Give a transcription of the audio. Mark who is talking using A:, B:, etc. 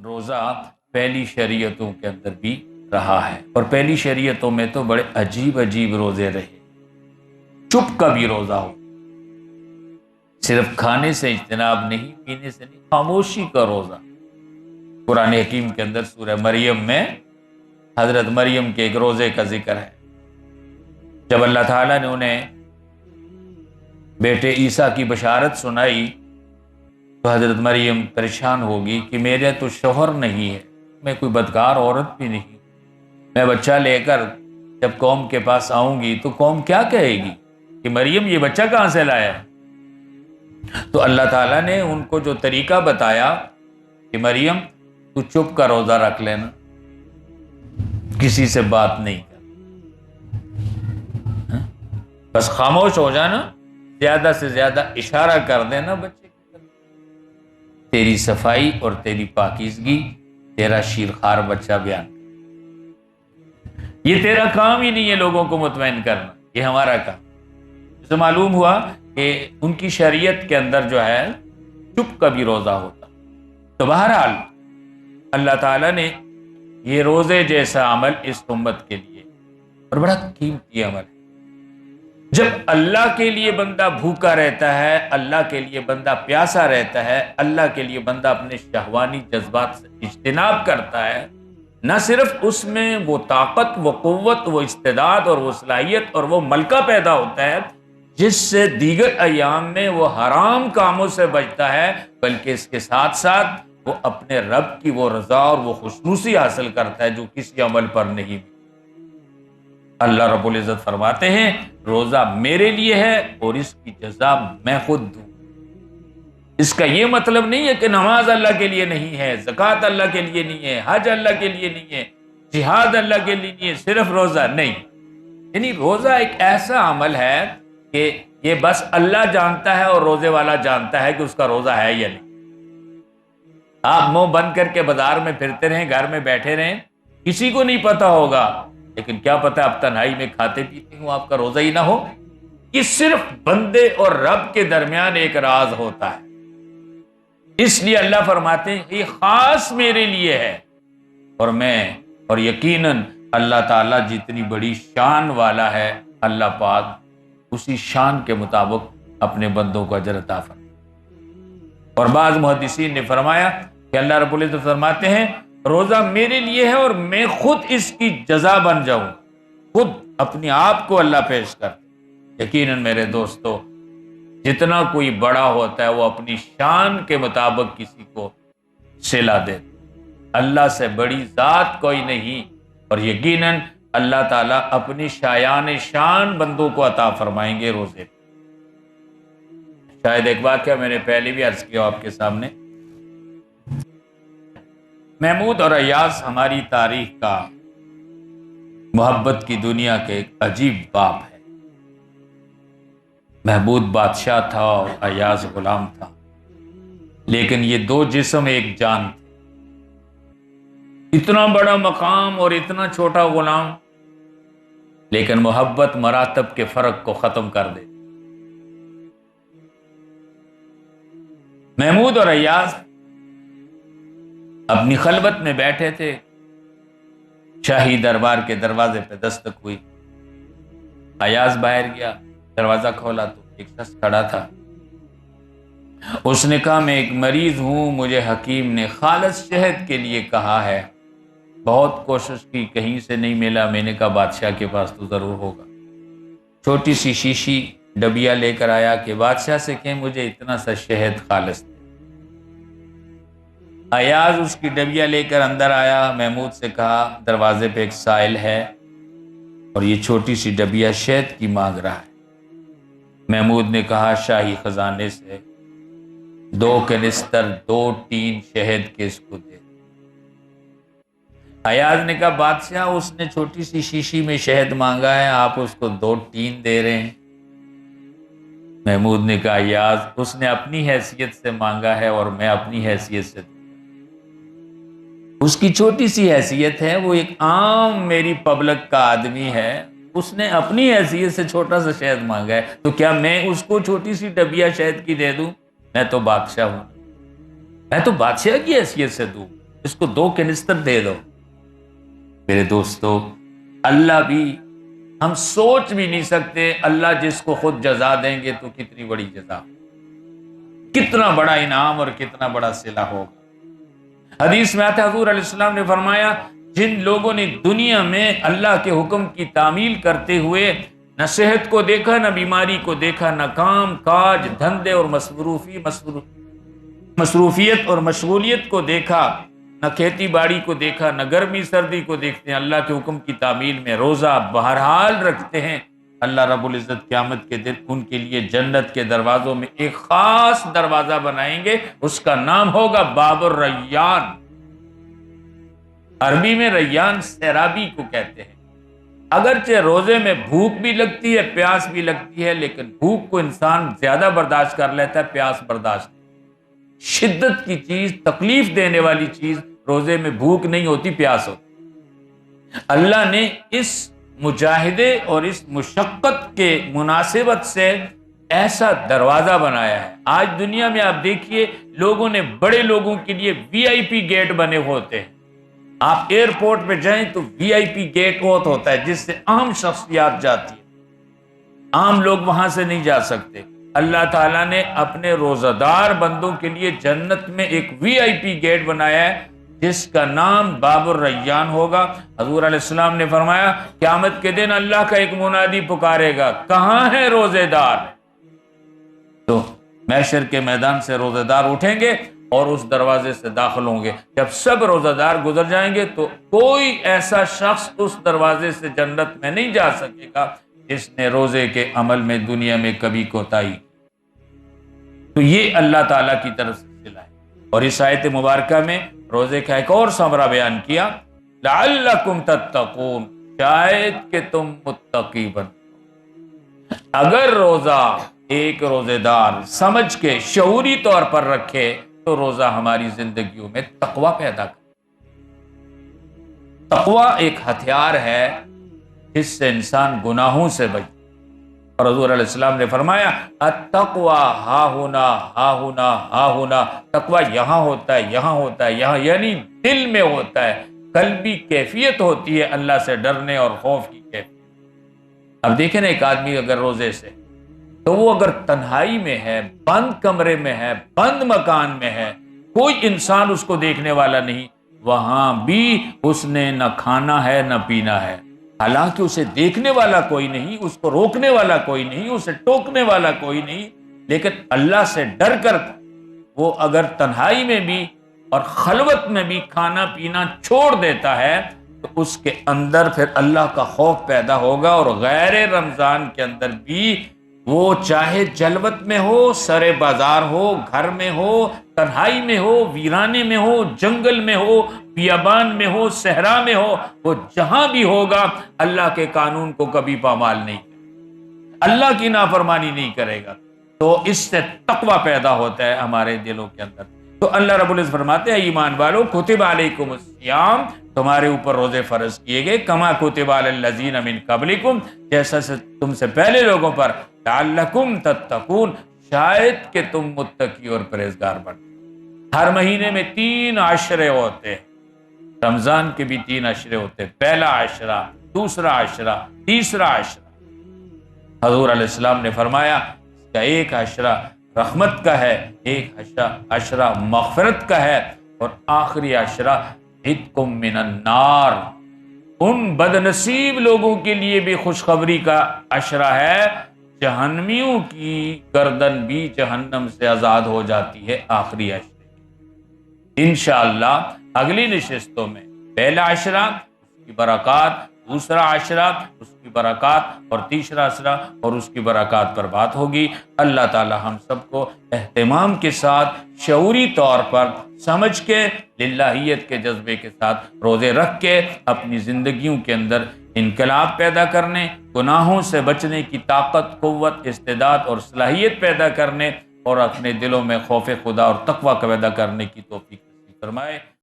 A: روزہ پہلی شریعتوں کے اندر بھی رہا ہے، اور پہلی شریعتوں میں تو بڑے عجیب عجیب روزے رہے۔ چپ کا بھی روزہ ہو، صرف کھانے سے اجتناب نہیں، پینے سے نہیں، خاموشی کا روزہ۔ قرآن حکیم کے اندر سورہ مریم میں حضرت مریم کے ایک روزے کا ذکر ہے۔ جب اللہ تعالیٰ نے انہیں بیٹے عیسیٰ کی بشارت سنائی تو حضرت مریم پریشان ہوگی کہ میرے تو شوہر نہیں ہے، میں کوئی بدکار عورت بھی نہیں، میں بچہ لے کر جب قوم کے پاس آؤں گی تو قوم کیا کہے گی کہ مریم یہ بچہ کہاں سے لایا؟ تو اللہ تعالیٰ نے ان کو جو طریقہ بتایا کہ مریم تو چپ کا روزہ رکھ لینا، کسی سے بات نہیں کر، بس خاموش ہو جانا، زیادہ سے زیادہ اشارہ کر دینا بچے کی طرف۔ تیری صفائی اور تیری پاکیزگی تیرا شیرخوار بچہ بیان کر، یہ تیرا کام ہی نہیں ہے لوگوں کو مطمئن کرنا، یہ ہمارا کام۔ اس سے معلوم ہوا کہ ان کی شریعت کے اندر جو ہے چپ کا بھی روزہ ہوتا۔ تو بہرحال اللہ تعالیٰ نے یہ روزے جیسا عمل اس امت کے لیے، اور بڑا قیمتی عمل ہے۔ جب اللہ کے لیے بندہ بھوکا رہتا ہے، اللہ کے لیے بندہ پیاسا رہتا ہے، اللہ کے لیے بندہ اپنے شہوانی جذبات سے اجتناب کرتا ہے، نہ صرف اس میں وہ طاقت، وہ قوت، وہ استعداد اور وہ صلاحیت اور وہ ملکہ پیدا ہوتا ہے جس سے دیگر ایام میں وہ حرام کاموں سے بچتا ہے، بلکہ اس کے ساتھ ساتھ وہ اپنے رب کی وہ رضا اور وہ خوشنوسی حاصل کرتا ہے جو کسی عمل پر نہیں۔ اللہ رب العزت فرماتے ہیں روزہ میرے لیے ہے اور اس کی جزا میں خود دوں۔ اس کا یہ مطلب نہیں ہے کہ نماز اللہ کے لیے نہیں ہے، زکوٰۃ اللہ کے لیے نہیں ہے، حج اللہ کے لیے نہیں ہے، جہاد اللہ کے لیے نہیں ہے، صرف روزہ نہیں۔ یعنی روزہ ایک ایسا عمل ہے کہ یہ بس اللہ جانتا ہے اور روزے والا جانتا ہے کہ اس کا روزہ ہے یا نہیں۔ آپ منہ بند کر کے بازار میں پھرتے رہیں، گھر میں بیٹھے رہیں، کسی کو نہیں پتا ہوگا، لیکن کیا پتہ آپ تنہائی میں کھاتے پیتے ہوں، آپ کا روزہ ہی نہ ہو۔ یہ صرف بندے اور رب کے درمیان ایک راز ہوتا ہے، اس لیے اللہ فرماتے ہیں یہ خاص میرے لیے ہے، اور یقیناً اللہ تعالیٰ جتنی بڑی شان والا ہے، اللہ پاک اسی شان کے مطابق اپنے بندوں کو اجر عطا فرمائے۔ اور بعض محدثین نے فرمایا کہ اللہ رب العزت فرماتے ہیں روزہ میرے لیے ہے اور میں خود اس کی جزا بن جاؤں، خود اپنے آپ کو اللہ پیش کر۔ یقیناً میرے دوستو، جتنا کوئی بڑا ہوتا ہے وہ اپنی شان کے مطابق کسی کو صلہ دے، اللہ سے بڑی ذات کوئی نہیں، اور یقیناً اللہ تعالیٰ اپنی شایان شان بندوں کو عطا فرمائیں گے روزے۔ شاید ایک واقعہ میں نے پہلے بھی عرض کیا آپ کے سامنے، محمود اور ایاز ہماری تاریخ کا محبت کی دنیا کے ایک عجیب باب ہے۔ محمود بادشاہ تھا اور ایاز غلام تھا، لیکن یہ دو جسم ایک جان تھے۔ اتنا بڑا مقام اور اتنا چھوٹا غلام، لیکن محبت مراتب کے فرق کو ختم کر دے۔ محمود اور ایاز اپنی خلوت میں بیٹھے تھے، شاہی دربار کے دروازے پہ دستک ہوئی، ایاز باہر گیا، دروازہ کھولا تو ایک شخص کھڑا تھا۔ اس نے کہا میں ایک مریض ہوں، مجھے حکیم نے خالص شہد کے لیے کہا ہے، بہت کوشش کی کہیں سے نہیں ملا، میں نے کہا بادشاہ کے پاس تو ضرور ہوگا۔ چھوٹی سی شیشی ڈبیا لے کر آیا کہ بادشاہ سے کہیں مجھے اتنا سا شہد خالص دے۔ ایاز اس کی ڈبیا لے کر اندر آیا، محمود سے کہا دروازے پہ ایک سائل ہے اور یہ چھوٹی سی ڈبیا شہد کی مانگ رہا ہے۔ محمود نے کہا شاہی خزانے سے 2 کنستر 2 ٹین شہد کے اس کو دے۔ ایاز نے کہا بادشاہ اس نے چھوٹی سی شیشی میں شہد مانگا ہے، آپ اس کو 2 ٹین دے رہے ہیں۔ محمود نے کہا ایاز اس نے اپنی حیثیت سے مانگا ہے اور میں اپنی حیثیت سے دوں، اس کی چھوٹی سی حیثیت ہے، وہ ایک عام میری پبلک کا آدمی ہے، اس نے اپنی حیثیت سے چھوٹا سا شہد مانگا ہے، تو کیا میں اس کو چھوٹی سی ڈبیا شہد کی دے دوں؟ میں تو بادشاہ ہوں، میں تو بادشاہ کی حیثیت سے دوں، اس کو 2 کنستر دے دو۔ میرے دوستو، اللہ بھی ہم سوچ بھی نہیں سکتے، اللہ جس کو خود جزا دیں گے تو کتنی بڑی جزا، کتنا بڑا انعام اور کتنا بڑا صلہ ہوگا۔ حدیث میں آتا ہے حضور علیہ السلام نے فرمایا، جن لوگوں نے دنیا میں اللہ کے حکم کی تعمیل کرتے ہوئے نہ صحت کو دیکھا، نہ بیماری کو دیکھا، نہ کام کاج دھندے اور مصروفیت اور مشغولیت کو دیکھا، نہ کھیتی باڑی کو دیکھا، نہ گرمی سردی کو دیکھتے ہیں، اللہ کے حکم کی تعمیل میں روزہ بہرحال رکھتے ہیں، اللہ رب العزت قیامت کے دن ان کے لیے جنت کے دروازوں میں ایک خاص دروازہ بنائیں گے، اس کا نام ہوگا باب الریان۔ عربی میں ریان سیرابی کو کہتے ہیں۔ اگرچہ روزے میں بھوک بھی لگتی ہے، پیاس بھی لگتی ہے، لیکن بھوک کو انسان زیادہ برداشت کر لیتا ہے، پیاس برداشت نہیں۔ شدت کی چیز، تکلیف دینے والی چیز، روزے میں بھوک نہیں ہوتی، پیاس ہوتی۔ اللہ نے اس مجاہدے اور اس مشقت کے مناسبت سے ایسا دروازہ بنایا ہے۔ آج دنیا میں آپ دیکھیے، لوگوں نے بڑے لوگوں کے لیے وی آئی پی گیٹ بنے ہوتے ہیں۔ آپ ایئرپورٹ پہ جائیں تو وی آئی پی گیٹ ہوتا ہے جس سے عام شخصیات جاتی ہے، عام لوگ وہاں سے نہیں جا سکتے۔ اللہ تعالیٰ نے اپنے روزہ دار بندوں کے لیے جنت میں ایک وی آئی پی گیٹ بنایا ہے جس کا نام باب الریان ہوگا۔ حضور علیہ السلام نے فرمایا، قیامت کے دن اللہ کا ایک منادی پکارے گا، کہاں ہے روزے دار؟ تو محشر کے میدان سے روزے دار اٹھیں گے اور اس دروازے سے داخل ہوں گے۔ جب سب روزہ دار گزر جائیں گے تو کوئی ایسا شخص اس دروازے سے جنت میں نہیں جا سکے گا جس نے روزے کے عمل میں دنیا میں کبھی کوتاہی کی۔ تو یہ اللہ تعالیٰ کی طرف سے صلہ ہے۔ اور اس آیت مبارکہ میں روزے کا ایک اور ثمرہ بیان کیا، لعلکم تتقون، شاید کہ تم متقی بن۔ اگر روزہ ایک روزے دار سمجھ کے شعوری طور پر رکھے تو روزہ ہماری زندگیوں میں تقوی پیدا کرے۔ تقوی ایک ہتھیار ہے جس سے انسان گناہوں سے بچے، اور حضور علیہ السلام نے فرمایا، التقوی ہاہنا ہاہنا ہاہنا، تقوی یہاں ہوتا ہے، یہاں ہوتا ہے، یہاں، یعنی دل میں ہوتا ہے، قلبی کیفیت ہوتی ہے اللہ سے ڈرنے اور خوف کی کیفیت۔ اب دیکھیں نا، ایک آدمی اگر روزے سے، تو وہ اگر تنہائی میں ہے، بند کمرے میں ہے، بند مکان میں ہے، کوئی انسان اس کو دیکھنے والا نہیں، وہاں بھی اس نے نہ کھانا ہے نہ پینا ہے، حالانکہ اسے دیکھنے والا کوئی نہیں، اس کو روکنے والا کوئی نہیں، اسے ٹوکنے والا کوئی نہیں، لیکن اللہ سے ڈر کر وہ اگر تنہائی میں بھی اور خلوت میں بھی کھانا پینا چھوڑ دیتا ہے تو اس کے اندر پھر اللہ کا خوف پیدا ہوگا۔ اور غیر رمضان کے اندر بھی وہ چاہے جلوت میں ہو، سرے بازار ہو، گھر میں ہو، تنہائی میں ہو، ویرانے میں ہو، جنگل میں ہو، بیابان میں ہو، صحرا میں ہو، وہ جہاں بھی ہوگا اللہ کے قانون کو کبھی پامال نہیں کرے گا، اللہ کی نافرمانی نہیں کرے گا۔ تو اس سے تقوی پیدا ہوتا ہے ہمارے دلوں کے اندر۔ تو اللہ رب العزت فرماتے ہیں، ایمان والو، کتب علیکم الصیام، تمہارے اوپر روزے فرض کیے گئے، کما کتب علی الذین من قبلکم، جیسا سے تم سے پہلے لوگوں پر، لعلکم تتقون، شاید کہ تم متقی اور پرہیزگار بن۔ ہر مہینے میں 3 عشرے ہوتے ہیں، رمضان کے بھی 3 عشرے ہوتے ہیں، پہلا عشرہ، دوسرا عشرہ، تیسرا عشرہ۔ حضور علیہ السلام نے فرمایا، اس کا ایک عشرہ رحمت کا ہے، ایک عشرہ مغفرت کا ہے، اور آخری عشرہ عتقم من النار، ان بدنصیب لوگوں کے لیے بھی خوشخبری کا عشرہ ہے، جہنمیوں کی گردن بھی جہنم سے آزاد ہو جاتی ہے آخری عشرے۔ انشاءاللہ اگلی نشستوں میں پہلا عشرہ، اس کی برکات، دوسرا عشرہ، اس کی برکات، اور تیسرا عشرہ اور اس کی برکات پر بات ہوگی۔ اللہ تعالی ہم سب کو اہتمام کے ساتھ، شعوری طور پر سمجھ کے، للہیت کے جذبے کے ساتھ روزے رکھ کے اپنی زندگیوں کے اندر انقلاب پیدا کرنے، گناہوں سے بچنے کی طاقت، قوت، استعداد اور صلاحیت پیدا کرنے، اور اپنے دلوں میں خوف خدا اور تقوی پیدا کرنے کی توفیق نصیب فرمائے۔